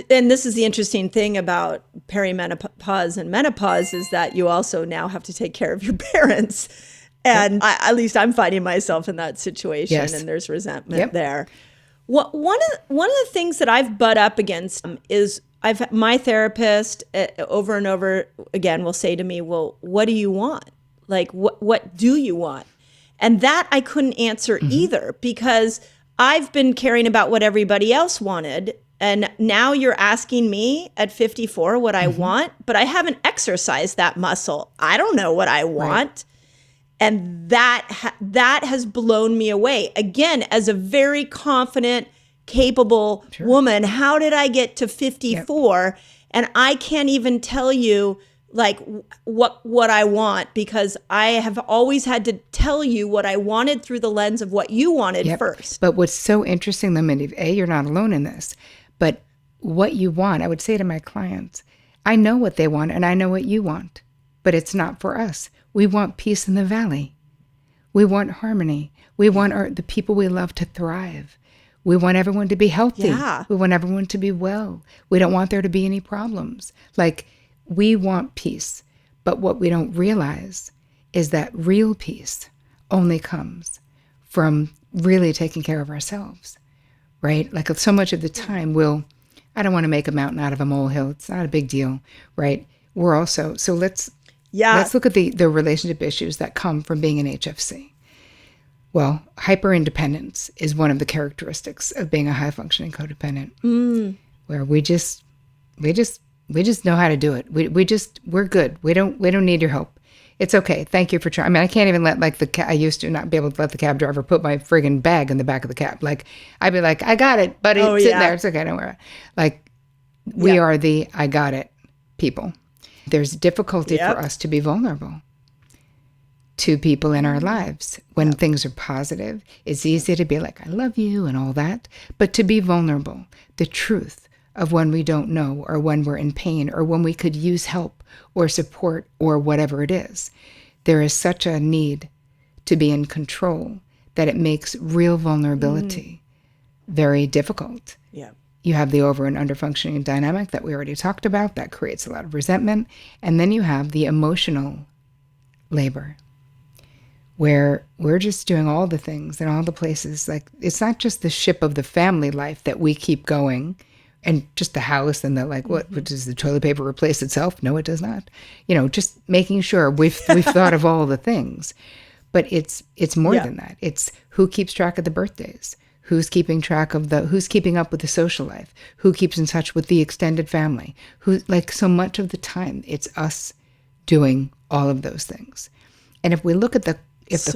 and this is the interesting thing about perimenopause and menopause is that you also now have to take care of your parents. And at least I'm finding myself in that situation, Yes. and there's resentment there. One of the things that I've butt up against is my therapist over and over again will say to me, well, what do you want? Like, what do you want? And that I couldn't answer either, because I've been caring about what everybody else wanted. And now you're asking me at 54 what I want, but I haven't exercised that muscle. I don't know what I want. Right. And that has blown me away. Again, as a very confident, capable woman, how did I get to 54? Yep. And I can't even tell you like what I want, because I have always had to tell you what I wanted through the lens of what you wanted first. But what's so interesting, though, Mindy, you're not alone in this, but what you want, I would say to my clients, I know what they want and I know what you want, but it's not for us. We want peace in the valley. We want harmony. We want the people we love to thrive. We want everyone to be healthy. Yeah. We want everyone to be well. We don't want there to be any problems. Like, we want peace. But what we don't realize is that real peace only comes from really taking care of ourselves, right? Like, so much of the time I don't want to make a mountain out of a molehill. It's not a big deal, right? We're also, so let's look at the relationship issues that come from being an HFC. Well, hyper-independence is one of the characteristics of being a high-functioning codependent, where we just know how to do it. We're good. We don't need your help. It's okay. Thank you for trying. I mean, I can't even let I used to not be able to let the cab driver put my friggin' bag in the back of the cab. Like, I'd be like, I got it, buddy. It's sitting there. It's okay. Don't worry. Like, we are the I got it people. There's difficulty for us to be vulnerable to people in our lives. When things are positive, it's easy to be like, I love you and all that. But to be vulnerable, the truth of when we don't know, or when we're in pain, or when we could use help or support or whatever it is, there is such a need to be in control that it makes real vulnerability very difficult. Yeah. You have the over and under functioning dynamic that we already talked about that creates a lot of resentment. And then you have the emotional labor, where we're just doing all the things and all the places. Like, it's not just the ship of the family life that we keep going, and just the house and the what does the toilet paper replace itself? No, it does not. Just making sure we've thought of all the things. But it's more than that. It's who keeps track of the birthdays, who's keeping track of who's keeping up with the social life, who keeps in touch with the extended family, so much of the time it's us doing all of those things. And if we look at the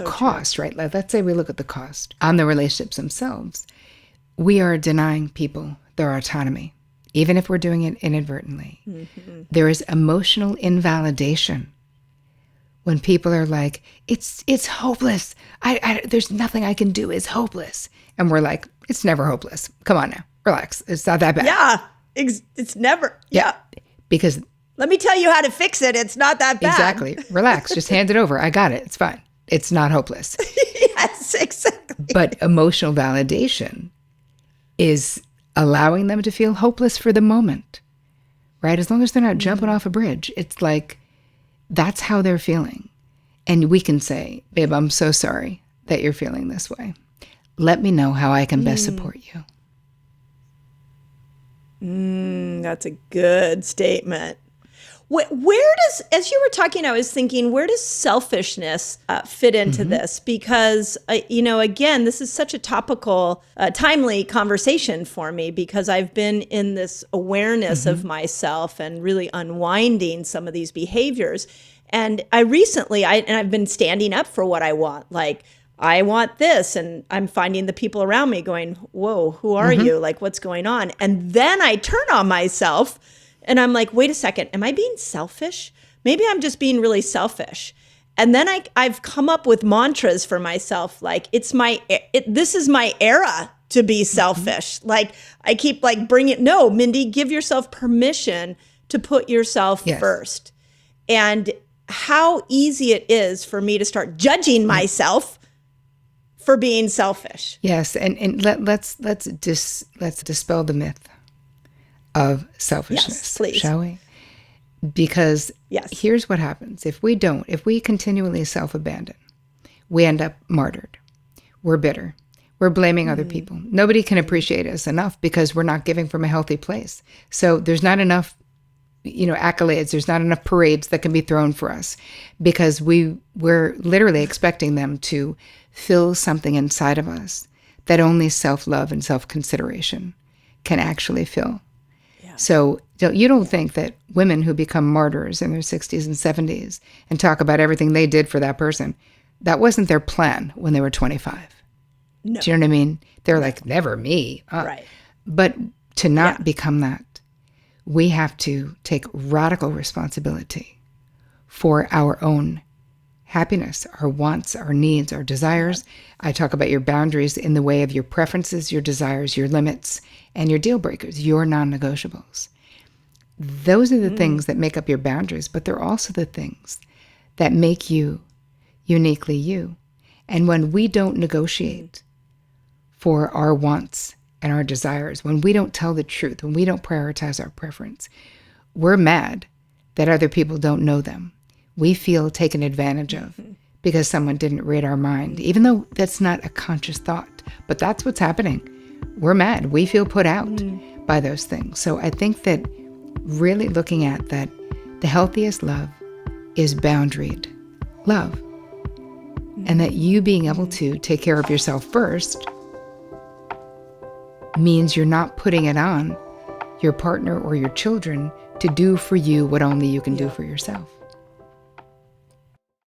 cost, right? Let's say we look at the cost on the relationships themselves, we are denying people their autonomy, even if we're doing it inadvertently. Mm-hmm. There is emotional invalidation when people are like, it's hopeless. There's nothing I can do. It's hopeless. And we're like, it's never hopeless. Come on now, relax. It's not that bad. Yeah, it's never. Yeah. Because let me tell you how to fix it. It's not that bad. Exactly. Relax. Just hand it over. I got it. It's fine. It's not hopeless. Yes, exactly. But emotional validation is allowing them to feel hopeless for the moment, right? As long as they're not jumping off a bridge, it's like, that's how they're feeling. And we can say, babe, I'm so sorry that you're feeling this way. Let me know how I can best support you. That's a good statement. Where does, as you were talking, I was thinking, where does selfishness fit into this? Because, again, this is such a topical, timely conversation for me, because I've been in this awareness of myself and really unwinding some of these behaviors. And I recently, I've been standing up for what I want. Like, I want this. And I'm finding the people around me going, whoa, who are you? Like, what's going on? And then I turn on myself and I'm like, wait a second, am I being selfish? Maybe I'm just being really selfish. And then I've come up with mantras for myself, like, this is my era to be selfish. Like, I keep no, Mindy, give yourself permission to put yourself first. And how easy it is for me to start judging myself for being selfish. Yes, and let's dispel the myth of selfishness, Yes, please. shall we? Because Yes. here's what happens. If we continually self-abandon, we end up martyred. We're bitter. We're blaming other people. Nobody can appreciate us enough because we're not giving from a healthy place. So there's not enough, accolades. There's not enough parades that can be thrown for us because we're literally expecting them to fill something inside of us that only self-love and self-consideration can actually fill. Yeah. So you don't think that women who become martyrs in their 60s and 70s and talk about everything they did for that person, that wasn't their plan when they were 25. No. Do you know what I mean? They're like, never me. Right. But to not become that, we have to take radical responsibility for our own happiness, our wants, our needs, our desires. I talk about your boundaries in the way of your preferences, your desires, your limits, and your deal breakers, your non-negotiables. Those are the things that make up your boundaries, but they're also the things that make you uniquely you. And when we don't negotiate for our wants and our desires, when we don't tell the truth, when we don't prioritize our preference, we're mad that other people don't know them. We feel taken advantage of because someone didn't read our mind, even though that's not a conscious thought. But that's what's happening. We're mad. We feel put out by those things. So I think that really looking at that, the healthiest love is boundaried love. And that you being able to take care of yourself first means you're not putting it on your partner or your children to do for you what only you can do for yourself.